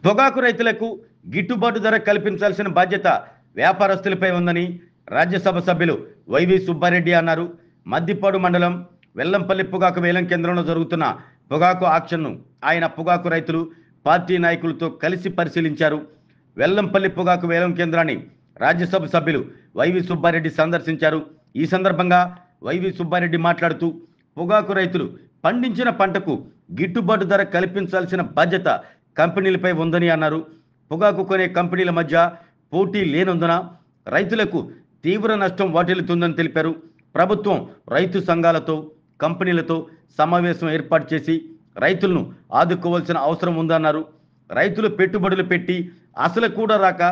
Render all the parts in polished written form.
పొగాకు రైతులకు గిట్టుబాటు ధర కల్పించాల్సిన బాధ్యత వ్యాపారస్తులపై ఉందని రాజ్యసభ సభ్యులు వైవి సుబ్బారెడ్డి అన్నారు. మద్దిపాడు మండలం వెల్లంపల్లి పొగాకు వేలం కేంద్రంలో జరుగుతున్న పొగాకు ఆక్షన్ను ఆయన పొగాకు రైతులు పార్టీ నాయకులతో కలిసి పరిశీలించారు. వెల్లంపల్లి పొగాకు వేలం కేంద్రాన్ని రాజ్యసభ సభ్యులు వైవి సుబ్బారెడ్డి సందర్శించారు. ఈ సందర్భంగా వైవి సుబ్బారెడ్డి మాట్లాడుతూ పొగాకు రైతులు పండించిన పంటకు గిట్టుబాటు ధర కల్పించాల్సిన బాధ్యత కంపెనీలపై ఉందని అన్నారు. పొగాకు కొనే కంపెనీల మధ్య పోటీ లేనందున రైతులకు తీవ్ర నష్టం వాటిల్లుతుందని తెలిపారు. ప్రభుత్వం రైతు సంఘాలతో కంపెనీలతో సమావేశం ఏర్పాటు చేసి రైతులను ఆదుకోవాల్సిన అవసరం ఉందన్నారు. రైతులు పెట్టుబడులు పెట్టి అసలు కూడా రాక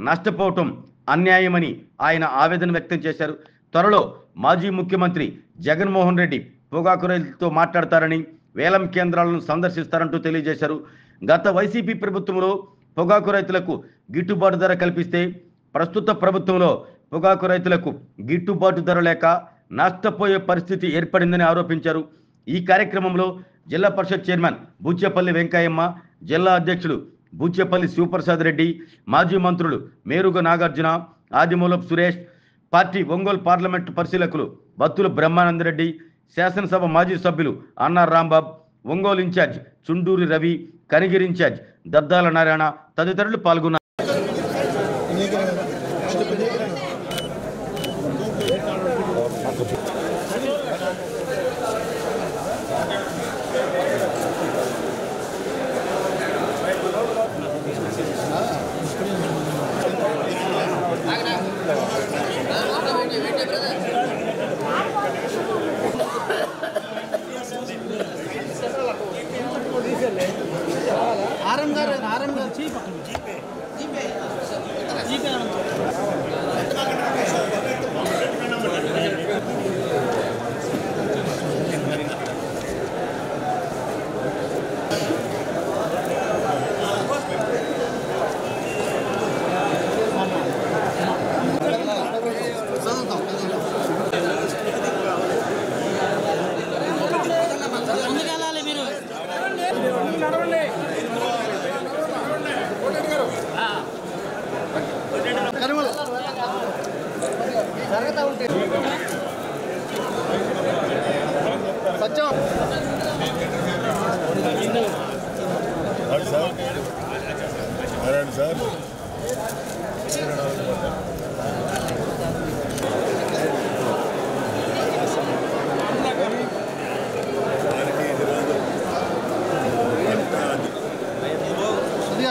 నష్టపోవటం అన్యాయమని ఆయన ఆవేదన వ్యక్తం చేశారు. త్వరలో మాజీ ముఖ్యమంత్రి జగన్మోహన్ రెడ్డి పొగాకు రైతులతో మాట్లాడతారని, వేలం కేంద్రాలను సందర్శిస్తారంటూ తెలియజేశారు. గత వైసీపీ ప్రభుత్వంలో పొగాకు రైతులకు గిట్టుబాటు ధర కల్పిస్తే ప్రస్తుత ప్రభుత్వంలో పొగాకు రైతులకు గిట్టుబాటు ధర లేక నష్టపోయే పరిస్థితి ఏర్పడిందని ఆరోపించారు. ఈ కార్యక్రమంలో జిల్లా పరిషత్ చైర్మన్ బూచేపల్లి వెంకయ్యమ్మ, జిల్లా అధ్యక్షులు బూచేపల్లి శివప్రసాద్ రెడ్డి, మాజీ మంత్రులు మేరుగ నాగార్జున, ఆదిమూలపు సురేష్, పార్టీ ఒంగోలు పార్లమెంటు పరిశీలకులు బత్తుల బ్రహ్మానందరెడ్డి, శాసనసభ మాజీ సభ్యులు అన్నార్ రాంబాబ్, ఒంగోలు ఇన్ఛార్జ్ చుండూరి రవి, కనిగిరి ఇన్ఛార్జ్ దద్దాల నారాయణ తదితరులు పాల్గొన్నారు.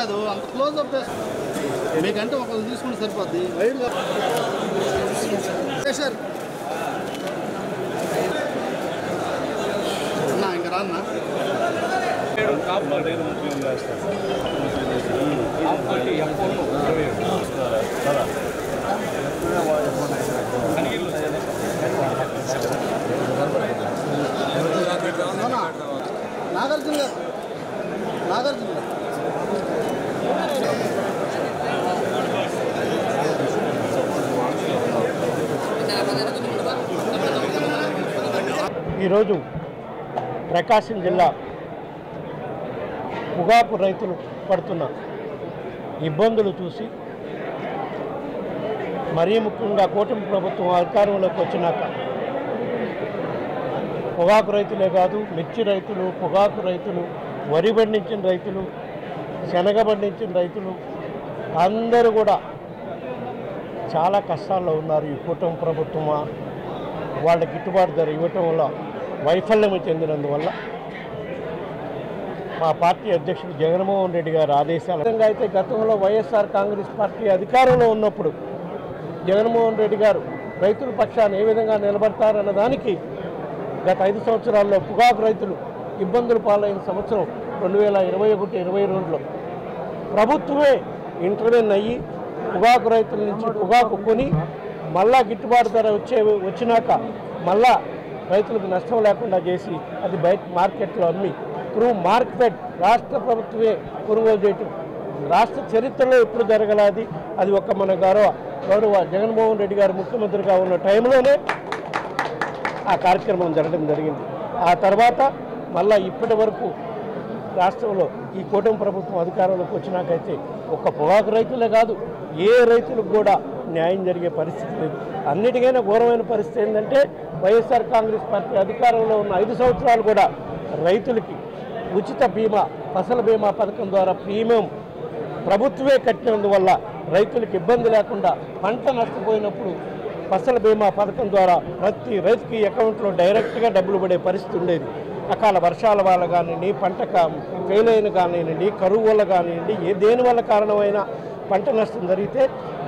కాదు అంత క్లోజ్ అప్ మీకంటే ఒకళ్ళు తీసుకుంటే సరిపోద్ది. సార్ ఇంకా రాన్నా నాగార్జున గారు ఈరోజు ప్రకాశం జిల్లా పొగాకు రైతులు పడుతున్న ఇబ్బందులు చూసి, మరీ ముఖ్యంగా కూటమి ప్రభుత్వం అధికారంలోకి వచ్చినాక పొగాకు రైతులే కాదు, మిర్చి రైతులు, పొగాకు రైతులు, వరి పండించిన రైతులు, శనగ పండించిన రైతులు అందరూ కూడా చాలా కష్టాల్లో ఉన్నారు. ఈ కూటమి ప్రభుత్వం వాళ్ళ గిట్టుబాటు ధర ఇవ్వటం వల్ల వైఫల్యం చెందినందువల్ల మా పార్టీ అధ్యక్షుడు జగన్మోహన్ రెడ్డి గారి ఆదేశాల విధంగా అయితే గతంలో వైఎస్ఆర్ కాంగ్రెస్ పార్టీ అధికారంలో ఉన్నప్పుడు జగన్మోహన్ రెడ్డి గారు రైతుల పక్షాన్ని ఏ విధంగా నిలబడతారన్న దానికి గత 5 సంవత్సరాల్లో పొగాకు రైతులు ఇబ్బందులు పాలైన సంవత్సరం 2021-22లో ప్రభుత్వమే ఇంటర్వెన్ అయ్యి పొగాకు రైతుల నుంచి పొగాకు కొని మళ్ళా గిట్టుబాటు ధర వచ్చినాక మళ్ళా రైతులకు నష్టం లేకుండా చేసి అది బయట మార్కెట్లో అమ్మి త్రూ మార్కెట్ రాష్ట్ర ప్రభుత్వమే కొనుగోలు చేయటం రాష్ట్ర చరిత్రలో ఎప్పుడు జరగలేదు. అది ఒక మన గౌరవ జగన్మోహన్ రెడ్డి గారు ముఖ్యమంత్రిగా ఉన్న టైంలోనే ఆ కార్యక్రమం జరగడం జరిగింది. ఆ తర్వాత మళ్ళీ ఇప్పటి వరకు రాష్ట్రంలో ఈ కూటమి ప్రభుత్వం అధికారంలోకి వచ్చినాకైతే ఒక్క పొగాకు రైతులే కాదు, ఏ రైతులకు కూడా న్యాయం జరిగే పరిస్థితి లేదు. అన్నిటికైనా ఘోరమైన పరిస్థితి ఏంటంటే వైఎస్ఆర్ కాంగ్రెస్ పార్టీ అధికారంలో ఉన్న 5 సంవత్సరాలు కూడా రైతులకి ఉచిత బీమా, ఫసల్ బీమా పథకం ద్వారా ప్రీమియం ప్రభుత్వమే కట్టినందువల్ల రైతులకు ఇబ్బంది లేకుండా పంట నష్టపోయినప్పుడు ఫసల్ బీమా పథకం ద్వారా ప్రతి రైతుకి అకౌంట్లో డైరెక్ట్గా డబ్బులు పడే పరిస్థితి ఉండేది. అకాల వర్షాల వల్ల కానివ్వండి, పంట ఫెయిల్ అయిన కానివ్వండి, కరువు వల్ల కానివ్వండి, దేని వల్ల కారణమైన పంట నష్టం జరిగితే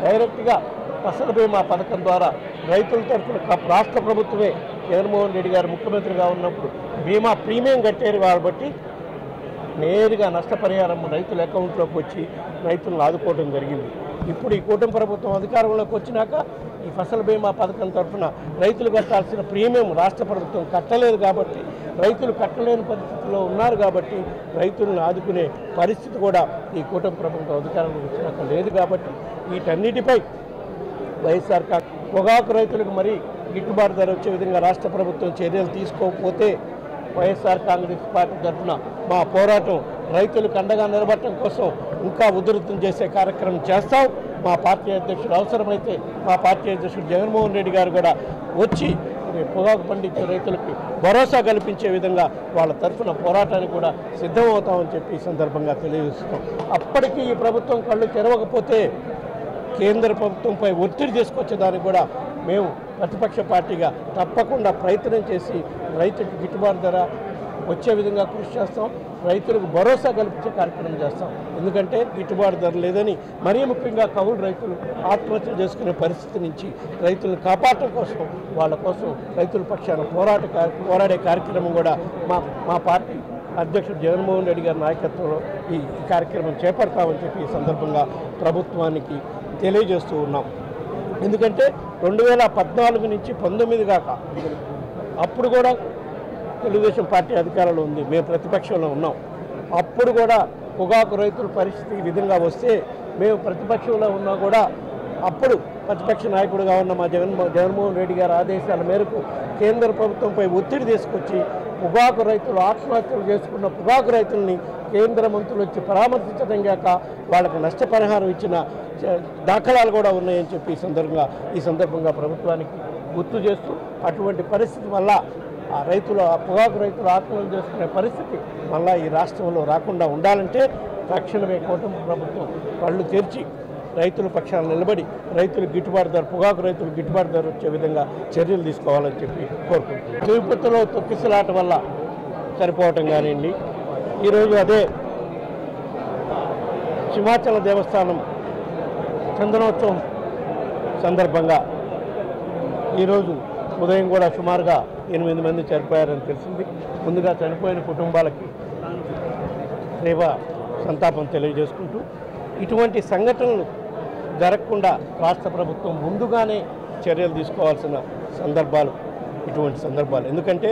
డైరెక్ట్గా ఫసల్ బీమా పథకం ద్వారా రైతుల తరఫున రాష్ట్ర ప్రభుత్వమే జగన్మోహన్ రెడ్డి గారు ముఖ్యమంత్రిగా ఉన్నప్పుడు బీమా ప్రీమియం కట్టారు కాబట్టి నేరుగా నష్టపరిహారం రైతుల అకౌంట్లోకి వచ్చి రైతులను ఆదుకోవడం జరిగింది. ఇప్పుడు ఈ కూటమి ప్రభుత్వం అధికారంలోకి వచ్చినాక ఈ ఫసల్ బీమా పథకం తరఫున రైతులు కట్టాల్సిన ప్రీమియం రాష్ట్ర ప్రభుత్వం కట్టలేదు కాబట్టి, రైతులు కట్టలేని పరిస్థితిలో ఉన్నారు కాబట్టి రైతులను ఆదుకునే పరిస్థితి కూడా ఈ కూటమి ప్రభుత్వం అధికారంలోకి వచ్చినాక లేదు. కాబట్టి వీటన్నిటిపై వైఎస్ఆర్ పొగాకు రైతులకు మరీ గిట్టుబాటు ధర వచ్చే విధంగా రాష్ట్ర ప్రభుత్వం చర్యలు తీసుకోకపోతే వైఎస్ఆర్ కాంగ్రెస్ పార్టీ తరఫున మా పోరాటం రైతులకు అండగా నిలబడటం కోసం ఇంకా ఉధృతం చేసే కార్యక్రమం చేస్తాం. మా పార్టీ అధ్యక్షుడు అవసరమైతే మా పార్టీ అధ్యక్షుడు జగన్మోహన్ రెడ్డి గారు కూడా వచ్చి పొగాకు పండించే రైతులకు భరోసా కల్పించే విధంగా వాళ్ళ తరఫున పోరాటానికి కూడా సిద్ధమవుతామని చెప్పి ఈ సందర్భంగా తెలియజేస్తున్నాం. అప్పటికీ ఈ ప్రభుత్వం కళ్ళు తెరవకపోతే కేంద్ర ప్రభుత్వంపై ఒత్తిడి తీసుకొచ్చేదానికి కూడా మేము ప్రతిపక్ష పార్టీగా తప్పకుండా ప్రయత్నం చేసి రైతులకు గిట్టుబాటు ధర వచ్చే విధంగా కృషి చేస్తాం. రైతులకు భరోసా కల్పించే కార్యక్రమం చేస్తాం. ఎందుకంటే గిట్టుబాటు ధర లేదని, మరీ ముఖ్యంగా కౌలు రైతులు ఆత్మహత్యలు చేసుకునే పరిస్థితి నుంచి రైతులను కాపాడటం కోసం, వాళ్ళ కోసం రైతుల పక్షాన పోరాడే కార్యక్రమం కూడా మా పార్టీ అధ్యక్షుడు జగన్మోహన్ రెడ్డి గారి నాయకత్వంలో ఈ కార్యక్రమం చేపడతామని చెప్పి ఈ సందర్భంగా ప్రభుత్వానికి తెలియజేస్తూ ఉన్నాం. ఎందుకంటే 2014 నుంచి 19 దాకా అప్పుడు కూడా తెలుగుదేశం పార్టీ అధికారంలో ఉంది, మేము ప్రతిపక్షంలో ఉన్నాం. అప్పుడు కూడా పొగాకు రైతుల పరిస్థితి ఈ విధంగా వస్తే మేము ప్రతిపక్షంలో ఉన్నా కూడా అప్పుడు ప్రతిపక్ష నాయకుడిగా ఉన్న మా జగన్మోహన్ రెడ్డి గారి ఆదేశాల మేరకు కేంద్ర ప్రభుత్వంపై ఒత్తిడి తీసుకొచ్చి పొగాకు రైతులు ఆత్మహత్యలు చేసుకున్న పొగాకు రైతుల్ని కేంద్ర మంత్రులు వచ్చి పరామర్శించడం కాక వాళ్ళకి నష్టపరిహారం ఇచ్చిన దాఖలాలు కూడా ఉన్నాయని చెప్పి ఈ సందర్భంగా ప్రభుత్వానికి గుర్తు చేస్తూ, అటువంటి పరిస్థితి వల్ల ఆ పొగాకు రైతులు ఆత్మహత్యలు చేసుకునే పరిస్థితి మళ్ళీ ఈ రాష్ట్రంలో రాకుండా ఉండాలంటే తక్షణమే కూటమి ప్రభుత్వం కళ్ళు తెరిచి రైతుల పక్షాన నిలబడి పొగాకు రైతులు గిట్టుబాటు ధర వచ్చే విధంగా చర్యలు తీసుకోవాలని చెప్పి కోరుకుంటున్నాం. తిరుపతిలో తొక్కిసలాట వల్ల సరిపోవటం కానివ్వండి, ఈరోజు అదే సింహాచల దేవస్థానం చందనోత్సవం సందర్భంగా ఈరోజు ఉదయం కూడా సుమారుగా 8 మంది చనిపోయారని తెలిసింది. ముందుగా చనిపోయిన కుటుంబాలకి సంతాపం తెలియజేసుకుంటూ, ఇటువంటి సంఘటనలు జరగకుండా రాష్ట్ర ప్రభుత్వం ముందుగానే చర్యలు తీసుకోవాల్సిన ఇటువంటి సందర్భాలు. ఎందుకంటే